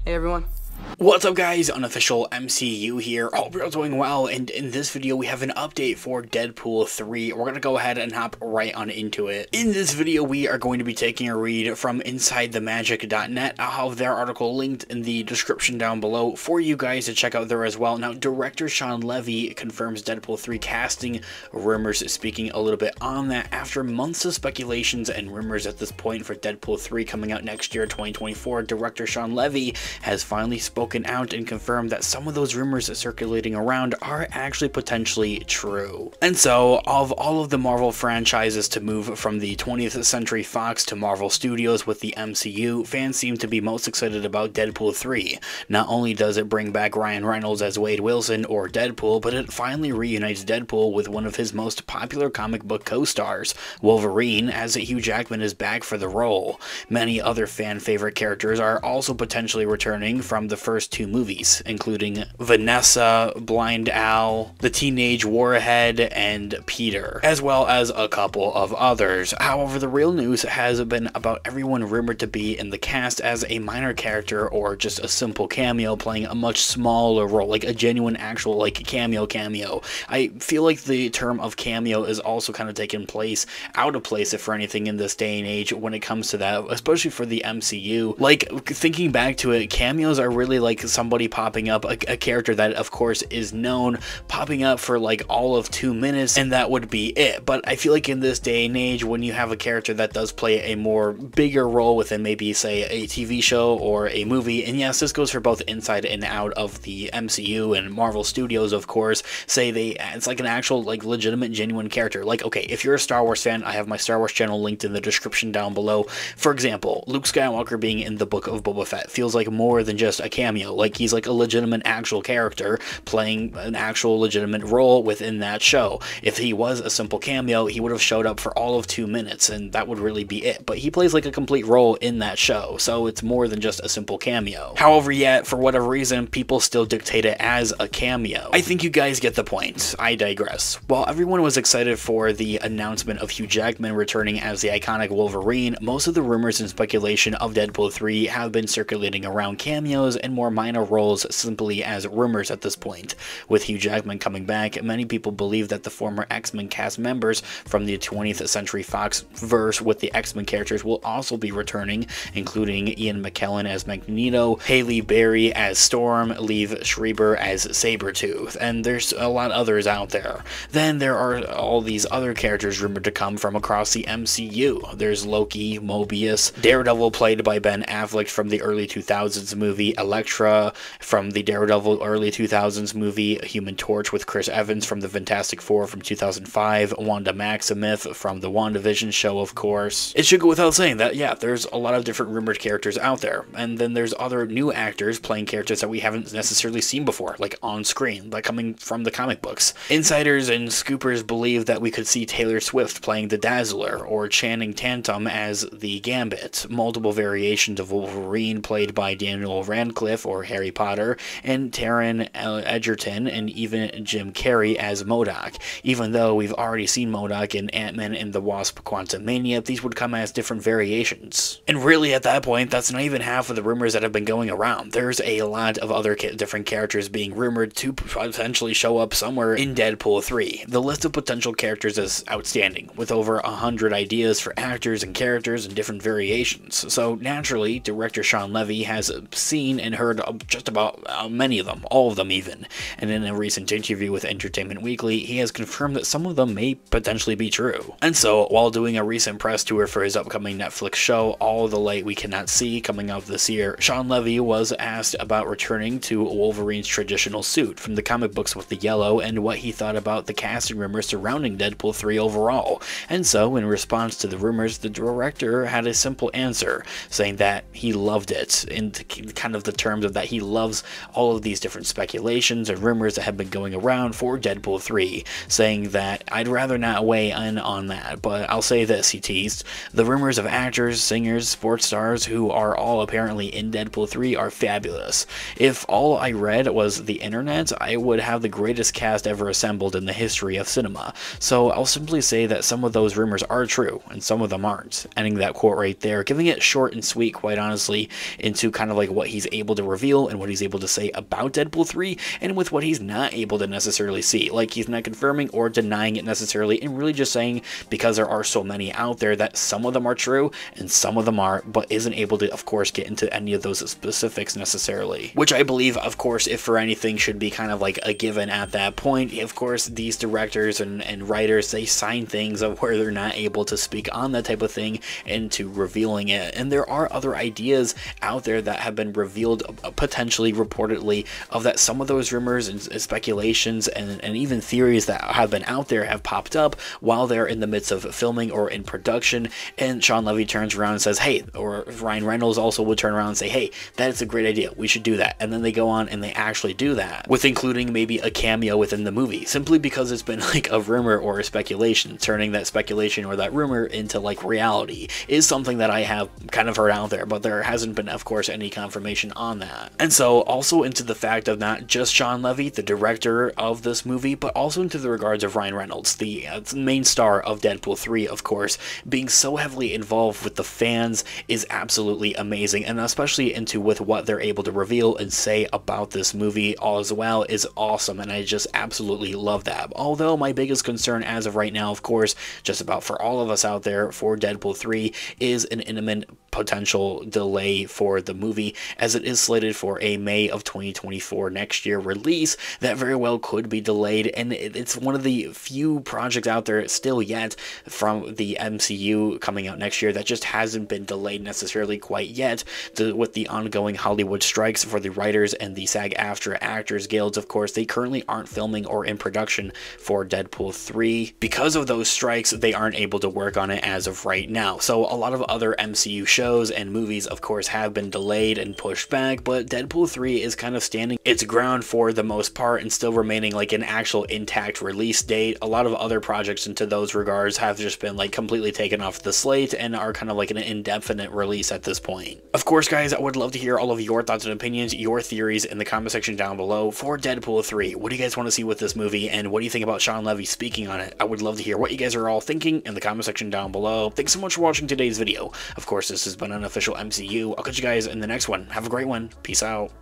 Hey everyone. What's up guys, Unofficial MCU here, hope you're all doing well, and in this video we have an update for Deadpool 3. We're going to go ahead and hop right on into it. In this video we are going to be taking a read from InsideTheMagic.net. I'll have their article linked in the description down below for you guys to check out there as well. Now, director SHAWN LEVY confirms Deadpool 3 casting, rumors speaking a little bit on that after months of speculations and rumors at this point for Deadpool 3 coming out next year, 2024. Director SHAWN LEVY has finally spoken out and confirmed that some of those rumors circulating around are actually potentially true. And so, of all of the Marvel franchises to move from the 20th Century Fox to Marvel Studios with the MCU, fans seem to be most excited about Deadpool 3. Not only does it bring back Ryan Reynolds as Wade Wilson or Deadpool, but it finally reunites Deadpool with one of his most popular comic book co-stars, Wolverine, as Hugh Jackman is back for the role. Many other fan favorite characters are also potentially returning from the first two movies, including Vanessa, Blind Al, the Teenage Warhead, and Peter, as well as a couple of others. However, the real news has been about everyone rumored to be in the cast as a minor character or just a simple cameo playing a much smaller role, like a genuine actual like cameo. I feel like the term of cameo is also kind of taken place out of place, if for anything, in this day and age when it comes to that, especially for the MCU. Like, thinking back to it, cameos are really like somebody popping up, a character that of course is known, popping up for like all of 2 minutes, and that would be it. But I feel like in this day and age, when you have a character that does play a more bigger role within maybe say a TV show or a movie, and yes, this goes for both inside and out of the MCU and Marvel Studios, of course, say it's like an actual like legitimate genuine character. Like, okay, if you're a Star Wars fan, I have my Star Wars channel linked in the description down below. For example, Luke Skywalker being in the Book of Boba Fett feels like more than just a cameo. Like, he's like a legitimate actual character playing an actual legitimate role within that show. If he was a simple cameo, he would have showed up for all of 2 minutes and that would really be it. But he plays like a complete role in that show, so it's more than just a simple cameo. However, yet, for whatever reason, people still dictate it as a cameo. I think you guys get the point. I digress. While everyone was excited for the announcement of Hugh Jackman returning as the iconic Wolverine, most of the rumors and speculation of Deadpool 3 have been circulating around cameos and more minor roles simply as rumors at this point. With Hugh Jackman coming back, many people believe that the former X-Men cast members from the 20th Century Fox verse with the X-Men characters will also be returning, including Ian McKellen as Magneto, Halle Berry as Storm, Liev Schreiber as Sabretooth, and there's a lot others out there. Then there are all these other characters rumored to come from across the MCU. There's Loki, Mobius, Daredevil played by Ben Affleck from the early 2000s movie, Elektra from the Daredevil early 2000s movie, Human Torch with Chris Evans from the Fantastic Four from 2005, Wanda Maximoff from the WandaVision show, of course. It should go without saying that, yeah, there's a lot of different rumored characters out there, and then there's other new actors playing characters that we haven't necessarily seen before, like on screen, like coming from the comic books. Insiders and scoopers believe that we could see Taylor Swift playing the Dazzler, or Channing Tatum as the Gambit, multiple variations of Wolverine played by Daniel Radcliffe or Harry Potter, and Taron Egerton, and even Jim Carrey as MODOK. Even though we've already seen MODOK in Ant-Man and the Wasp: Quantumania, these would come as different variations. And really, at that point, that's not even half of the rumors that have been going around. There's a lot of other different characters being rumored to potentially show up somewhere in Deadpool 3. The list of potential characters is outstanding, with over 100 ideas for actors and characters and different variations. So naturally, director SHAWN LEVY has seen and heard just about many of them, all of them even. And in a recent interview with Entertainment Weekly, he has confirmed that some of them may potentially be true. And so, while doing a recent press tour for his upcoming Netflix show, All the Light We Cannot See, coming out this year, SHAWN LEVY was asked about returning to Wolverine's traditional suit from the comic books with the yellow and what he thought about the casting rumors surrounding Deadpool 3 overall. And so, in response to the rumors, the director had a simple answer, saying that he loved it, in kind of the terms of that he loves all of these different speculations and rumors that have been going around for Deadpool 3, saying that I'd rather not weigh in on that, but I'll say this, he teased, the rumors of actors, singers, sports stars who are all apparently in Deadpool 3 are fabulous. If all I read was the internet, I would have the greatest cast ever assembled in the history of cinema. So I'll simply say that some of those rumors are true, and some of them aren't. Ending that quote right there, giving it short and sweet, quite honestly, into kind of like what he's able to reveal and what he's able to say about Deadpool 3, and with what he's not able to necessarily see. Like, he's not confirming or denying it necessarily, and really just saying, because there are so many out there, that some of them are true and some of them are, but isn't able to, of course, get into any of those specifics necessarily. Which I believe, of course, if for anything, should be kind of like a given at that point. Of course, these directors and writers, they sign things of where they're not able to speak on that type of thing into revealing it. And there are other ideas out there that have been revealed, potentially, reportedly, of that some of those rumors and speculations and even theories that have been out there have popped up while they're in the midst of filming or in production, and Shawn Levy turns around and says, hey, or Ryan Reynolds also would turn around and say, hey, that's a great idea, we should do that, and then they go on and they actually do that, with including maybe a cameo within the movie, simply because it's been like a rumor or a speculation. Turning that speculation or that rumor into like reality is something that I have kind of heard out there, but there hasn't been, of course, any confirmation on that. And so also into the fact of not just Shawn Levy, the director of this movie, but also into the regards of Ryan Reynolds, the main star of Deadpool 3, of course, being so heavily involved with the fans is absolutely amazing, and especially into with what they're able to reveal and say about this movie all as well is awesome, and I just absolutely love that. Although my biggest concern as of right now, of course, just about for all of us out there for Deadpool 3, is an imminent potential delay for the movie, as it is slated for a May of 2024 next year release. That very well could be delayed, and it's one of the few projects out there still yet from the MCU coming out next year that just hasn't been delayed necessarily quite yet, with the ongoing Hollywood strikes for the writers and the SAG-AFTRA Actors Guilds. Of course, they currently aren't filming or in production for Deadpool 3. Because of those strikes, they aren't able to work on it as of right now. So a lot of other MCU shows and movies, of course, have been delayed and pushed back, but Deadpool 3 is kind of standing its ground for the most part and still remaining like an actual intact release date. A lot of other projects into those regards have just been like completely taken off the slate and are kind of like an indefinite release at this point. Of course, guys, I would love to hear all of your thoughts and opinions, your theories in the comment section down below for Deadpool 3. What do you guys want to see with this movie, and what do you think about Shawn Levy speaking on it? I would love to hear what you guys are all thinking in the comment section down below. Thanks so much for watching today's video. Of course, this has been an official MCU. I'll catch you guys in the next one. Have a great one. Peace out.